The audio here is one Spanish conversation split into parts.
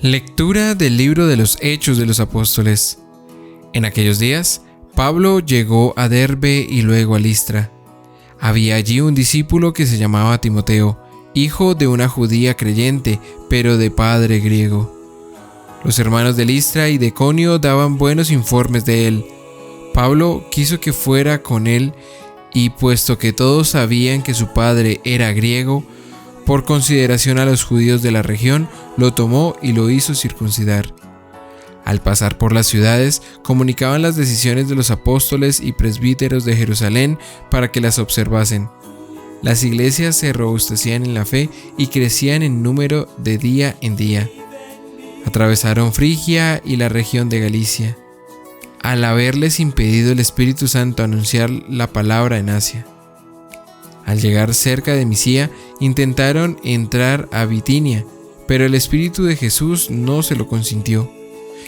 Lectura del libro de los Hechos de los Apóstoles. En aquellos días, Pablo llegó a Derbe y luego a Listra. Había allí un discípulo que se llamaba Timoteo, hijo de una judía creyente, pero de padre griego. Los hermanos de Listra y de Iconio daban buenos informes de él. Pablo quiso que fuera con él, y puesto que todos sabían que su padre era griego, por consideración a los judíos de la región, lo tomó y lo hizo circuncidar. Al pasar por las ciudades, comunicaban las decisiones de los apóstoles y presbíteros de Jerusalén para que las observasen. Las iglesias se robustecían en la fe y crecían en número de día en día. Atravesaron Frigia y la región de Galicia, al haberles impedido el Espíritu Santo anunciar la palabra en Asia. Al llegar cerca de Misia, intentaron entrar a Bitinia, pero el Espíritu de Jesús no se lo consintió.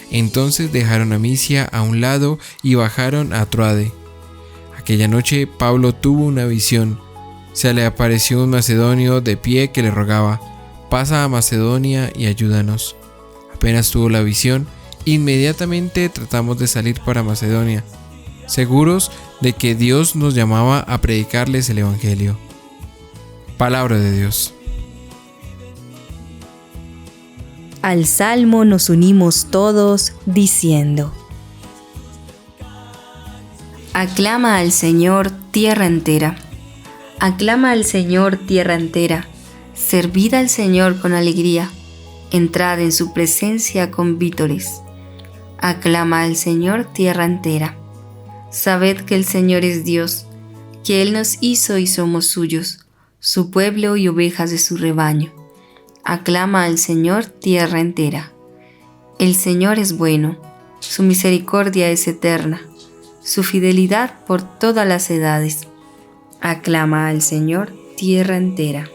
Entonces dejaron a Misia a un lado y bajaron a Troade. Aquella noche Pablo tuvo una visión. Se le apareció un macedonio de pie que le rogaba: «Pasa a Macedonia y ayúdanos». Apenas tuvo la visión, inmediatamente tratamos de salir para Macedonia, seguros de que Dios nos llamaba a predicarles el Evangelio. Palabra de Dios. Al Salmo nos unimos todos diciendo: Aclama al Señor tierra entera. Aclama al Señor tierra entera. Servid al Señor con alegría. Entrad en su presencia con vítores. Aclama al Señor tierra entera. Sabed que el Señor es Dios, que Él nos hizo y somos suyos, su pueblo y ovejas de su rebaño. Aclama al Señor tierra entera. El Señor es bueno, su misericordia es eterna, su fidelidad por todas las edades. Aclama al Señor tierra entera.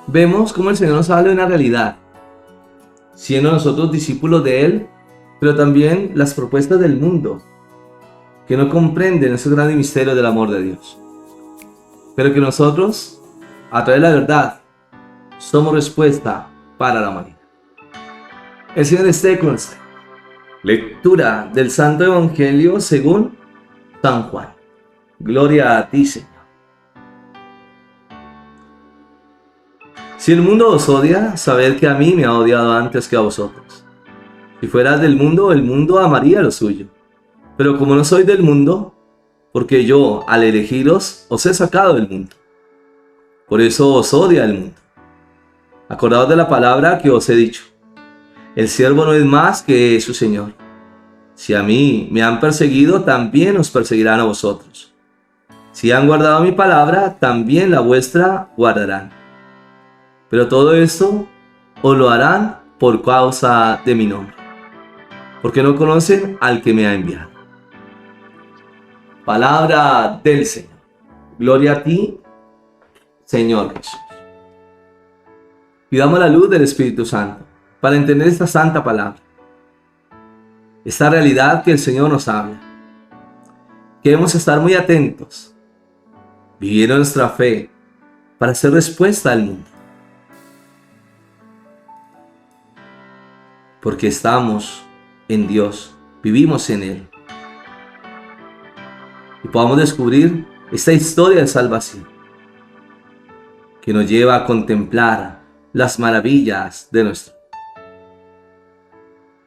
Vemos cómo el Señor nos habla de una realidad, siendo nosotros discípulos de Él, pero también las propuestas del mundo, que no comprenden ese gran misterio del amor de Dios. Pero que nosotros, a través de la verdad, somos respuesta para la humanidad. El Señor esté con usted. Lectura del Santo Evangelio según San Juan. Gloria a ti, Señor. Si el mundo os odia, sabed que a mí me ha odiado antes que a vosotros. Si fueras del mundo, el mundo amaría lo suyo. Pero como no soy del mundo, porque yo, al elegiros, os he sacado del mundo. Por eso os odia el mundo. Acordaos de la palabra que os he dicho. El siervo no es más que su Señor. Si a mí me han perseguido, también os perseguirán a vosotros. Si han guardado mi palabra, también la vuestra guardarán. Pero todo esto os lo harán por causa de mi nombre, porque no conocen al que me ha enviado. Palabra del Señor. Gloria a ti, Señor Jesús. Pidamos la luz del Espíritu Santo para entender esta santa palabra, esta realidad que el Señor nos habla. Queremos estar muy atentos, vivir nuestra fe para hacer respuesta al mundo. Porque estamos en Dios, vivimos en Él. Y podamos descubrir esta historia de salvación que nos lleva a contemplar las maravillas de nuestro Dios.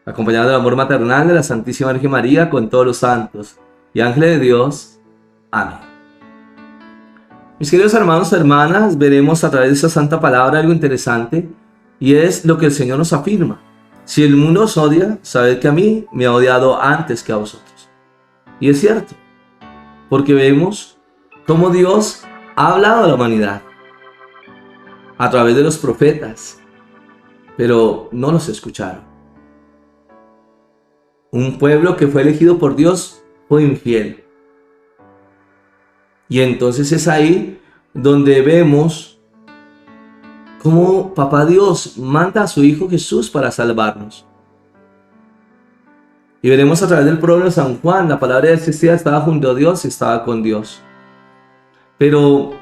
Acompañado del amor maternal de la Santísima Virgen María con todos los santos y ángeles de Dios. Amén. Mis queridos hermanos y hermanas, veremos a través de esta santa palabra algo interesante, y es lo que el Señor nos afirma. Si el mundo os odia, sabed que a mí me ha odiado antes que a vosotros. Y es cierto, porque vemos cómo Dios ha hablado a la humanidad a través de los profetas, pero no los escucharon. Un pueblo que fue elegido por Dios fue infiel. Y entonces es ahí donde vemos cómo Papá Dios manda a su Hijo Jesús para salvarnos. Y veremos a través del prólogo de San Juan, la palabra existía, estaba junto a Dios y estaba con Dios. pero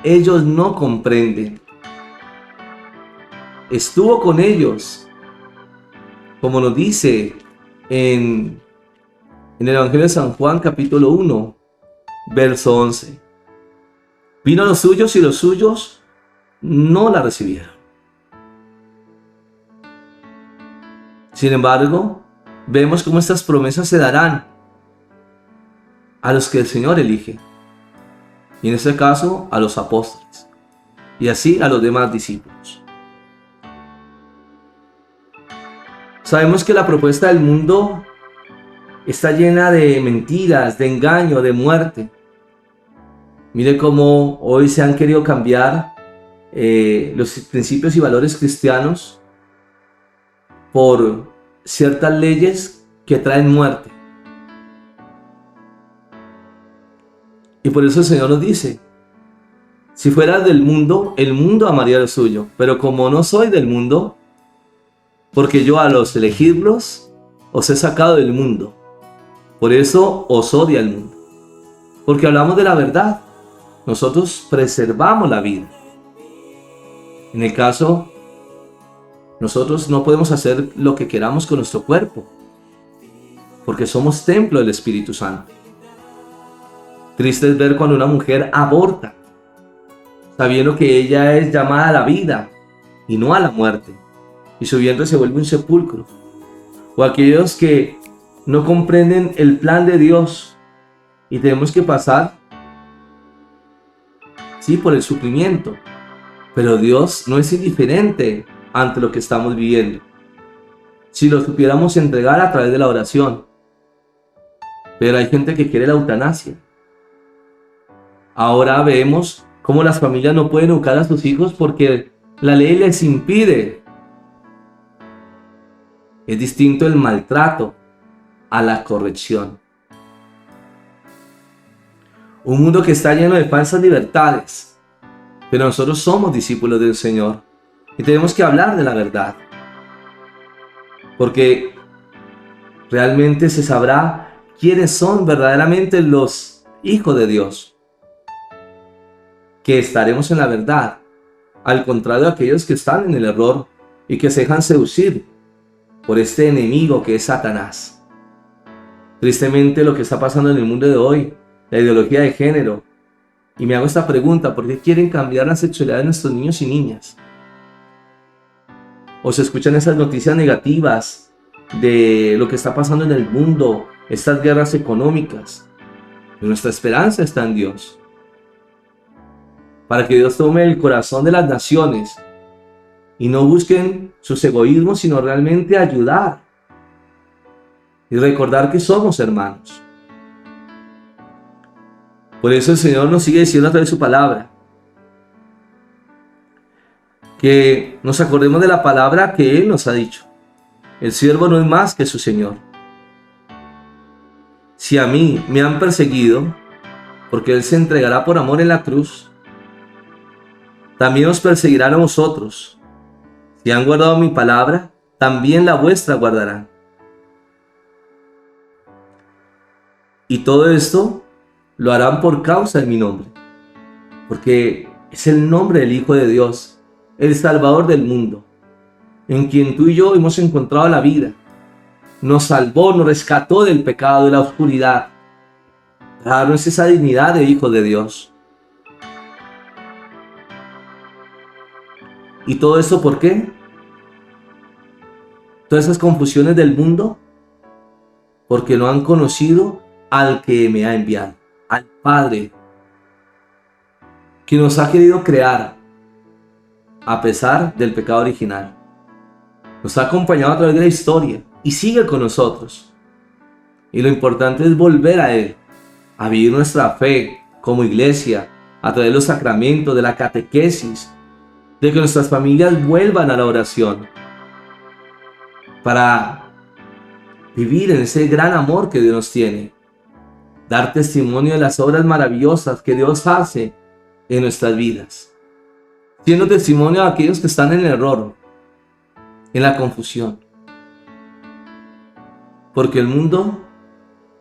ellos no comprenden. Estuvo con ellos, como nos dice en el Evangelio de San Juan, capítulo 1, verso 11. Vino a los suyos y los suyos no la recibieron. Sin embargo, vemos cómo estas promesas se darán a los que el Señor elige. Y en este caso, a los apóstoles. Y así a los demás discípulos. Sabemos que la propuesta del mundo está llena de mentiras, de engaño, de muerte. Mire cómo hoy se han querido cambiar los principios y valores cristianos por ciertas leyes que traen muerte. Y por eso el Señor nos dice, si fueras del mundo, el mundo amaría lo suyo. Pero como no soy del mundo, porque yo a los elegirlos os he sacado del mundo, por eso os odia el mundo. Porque hablamos de la verdad. Nosotros preservamos la vida. En el caso, nosotros no podemos hacer lo que queramos con nuestro cuerpo, porque somos templo del Espíritu Santo. Triste es ver cuando una mujer aborta, sabiendo que ella es llamada a la vida y no a la muerte, y su vientre se vuelve un sepulcro. O aquellos que no comprenden el plan de Dios y tenemos que pasar, sí, por el sufrimiento, pero Dios no es indiferente ante lo que estamos viviendo. Si lo supiéramos entregar a través de la oración. Pero hay gente que quiere la eutanasia. Ahora vemos cómo las familias no pueden educar a sus hijos porque la ley les impide. Es distinto el maltrato a la corrección. Un mundo que está lleno de falsas libertades, pero nosotros somos discípulos del Señor y tenemos que hablar de la verdad, porque realmente se sabrá quiénes son verdaderamente los hijos de Dios, que estaremos en la verdad, al contrario de aquellos que están en el error y que se dejan seducir por este enemigo que es Satanás. Tristemente lo que está pasando en el mundo de hoy, la ideología de género, y me hago esta pregunta, ¿por qué quieren cambiar la sexualidad de nuestros niños y niñas? O se escuchan esas noticias negativas de lo que está pasando en el mundo, estas guerras económicas. Y nuestra esperanza está en Dios, para que Dios tome el corazón de las naciones y no busquen sus egoísmos, sino realmente ayudar y recordar que somos hermanos. Por eso el Señor nos sigue diciendo a través de su palabra que nos acordemos de la palabra que Él nos ha dicho. El siervo no es más que su Señor. Si a mí me han perseguido, porque Él se entregará por amor en la cruz, también os perseguirán a vosotros. Si han guardado mi palabra, también la vuestra guardarán. Y todo esto lo harán por causa de mi nombre, porque es el nombre del Hijo de Dios, el Salvador del mundo, en quien tú y yo hemos encontrado la vida. Nos salvó, nos rescató del pecado, de la oscuridad, para darnos esa dignidad de hijos de Dios. ¿Y todo esto por qué? Todas esas confusiones del mundo, porque no han conocido al que me ha enviado, al Padre, que nos ha querido crear a pesar del pecado original. Nos ha acompañado a través de la historia y sigue con nosotros. Y lo importante es volver a Él, a vivir nuestra fe como iglesia, a través de los sacramentos, de la catequesis, de que nuestras familias vuelvan a la oración, para vivir en ese gran amor que Dios nos tiene, dar testimonio de las obras maravillosas que Dios hace en nuestras vidas, siendo testimonio a aquellos que están en el error, en la confusión, porque el mundo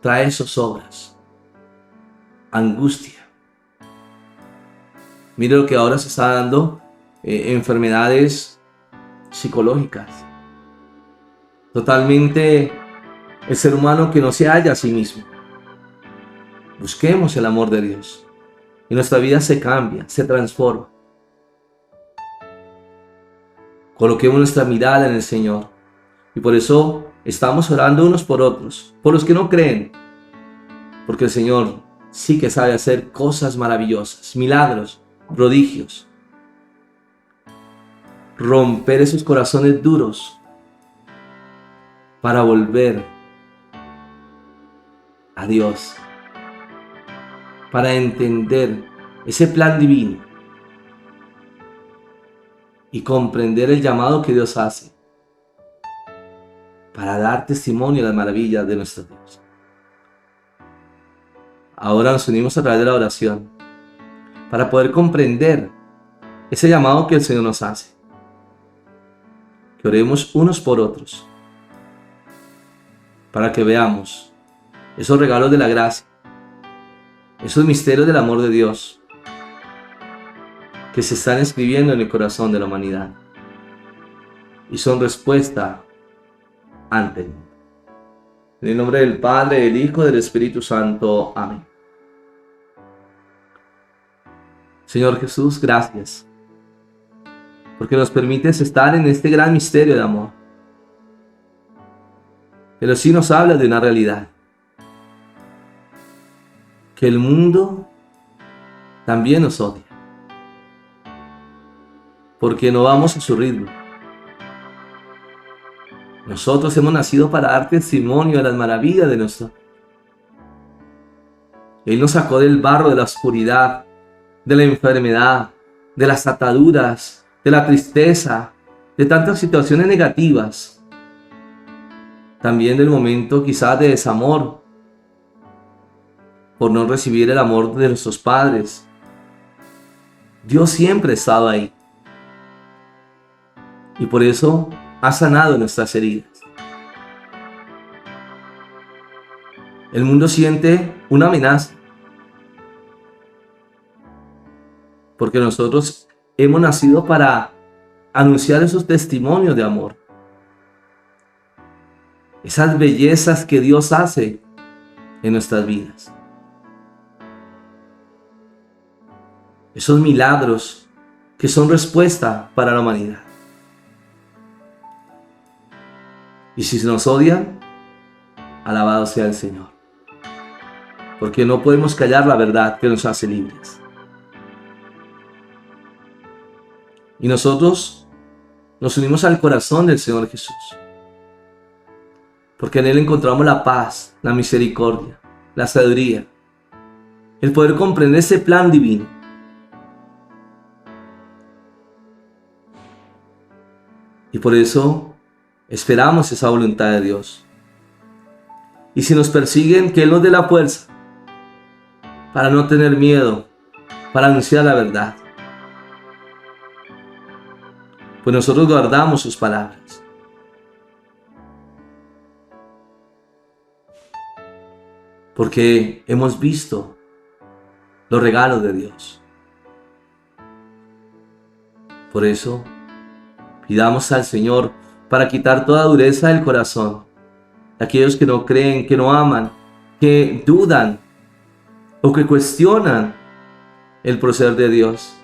trae zozobras, angustia, Mire lo que ahora se está dando, enfermedades psicológicas. Totalmente el ser humano que no se halla a sí mismo. Busquemos el amor de Dios y nuestra vida se cambia, se transforma. Coloquemos nuestra mirada en el Señor y por eso estamos orando unos por otros, por los que no creen, porque el Señor sí que sabe hacer cosas maravillosas, milagros, prodigios. Romper esos corazones duros para volver a Dios, para entender ese plan divino y comprender el llamado que Dios hace para dar testimonio de las maravillas de nuestro Dios. Ahora nos unimos a través de la oración para poder comprender ese llamado que el Señor nos hace. Que oremos unos por otros para que veamos esos regalos de la gracia, esos misterios del amor de Dios que se están escribiendo en el corazón de la humanidad y son respuesta ante el mundo. En el nombre del Padre, del Hijo y del Espíritu Santo. Amén. Señor Jesús, gracias, porque nos permites estar en este gran misterio de amor. Pero sí nos habla de una realidad, que el mundo también nos odia, porque no vamos a su ritmo. Nosotros hemos nacido para dar testimonio de las maravillas de nuestro Dios. Él nos sacó del barro de la oscuridad, de la enfermedad, de las ataduras, de la tristeza, de tantas situaciones negativas. También del momento quizás de desamor, por no recibir el amor de nuestros padres. Dios siempre ha estado ahí. Y por eso ha sanado nuestras heridas. El mundo siente una amenaza, porque nosotros hemos nacido para anunciar esos testimonios de amor, esas bellezas que Dios hace en nuestras vidas, esos milagros que son respuesta para la humanidad. Y si nos odian, alabado sea el Señor, porque no podemos callar la verdad que nos hace libres. Y nosotros nos unimos al corazón del Señor Jesús, porque en Él encontramos la paz, la misericordia, la sabiduría, el poder comprender ese plan divino. Y por eso esperamos esa voluntad de Dios. Y si nos persiguen, que Él nos dé la fuerza para no tener miedo, para anunciar la verdad. Pues nosotros guardamos sus palabras. Porque hemos visto los regalos de Dios. Por eso, pidamos al Señor para quitar toda dureza del corazón de aquellos que no creen, que no aman, que dudan o que cuestionan el proceder de Dios.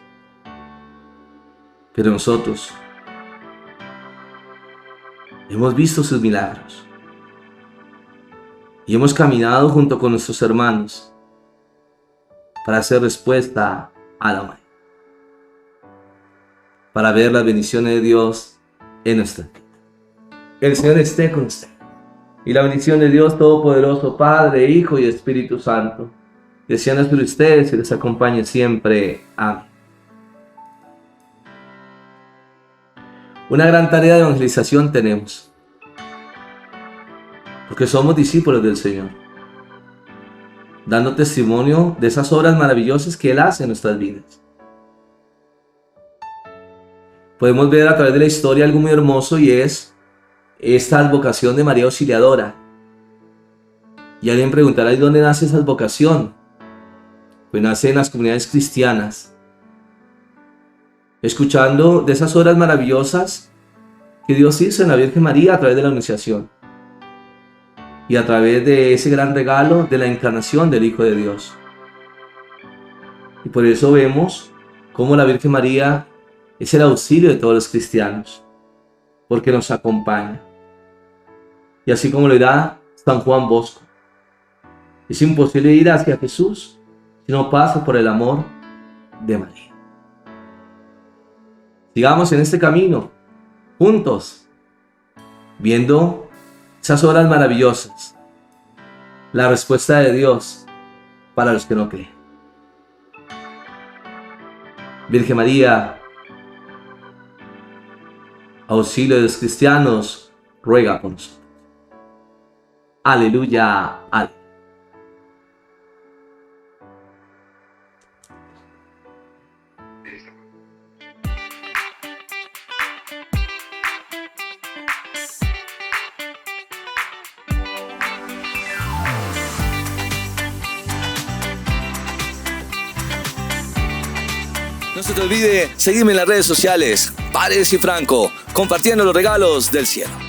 Pero nosotros hemos visto sus milagros y hemos caminado junto con nuestros hermanos para hacer respuesta a la humanidad, para ver las bendiciones de Dios en nuestra vida. El Señor esté con usted. Y la bendición de Dios Todopoderoso, Padre, Hijo y Espíritu Santo, descienda sobre ustedes y les acompañe siempre. Amén. Una gran tarea de evangelización tenemos, porque somos discípulos del Señor, dando testimonio de esas obras maravillosas que Él hace en nuestras vidas. Podemos ver a través de la historia algo muy hermoso, y es esta advocación de María Auxiliadora. Y alguien preguntará: ¿y dónde nace esa advocación? Pues nace en las comunidades cristianas, escuchando de esas obras maravillosas que Dios hizo en la Virgen María a través de la Anunciación y a través de ese gran regalo de la encarnación del Hijo de Dios. Y por eso vemos cómo la Virgen María es el auxilio de todos los cristianos, porque nos acompaña. Y así como lo dirá San Juan Bosco, es imposible ir hacia Jesús si no pasa por el amor de María. Sigamos en este camino, juntos, viendo esas obras maravillosas, la respuesta de Dios para los que no creen. Virgen María, auxilio de los cristianos, ruega por nosotros. Aleluya, aleluya. No se te olvide seguirme en las redes sociales, Paredes y Franco, compartiendo los regalos del cielo.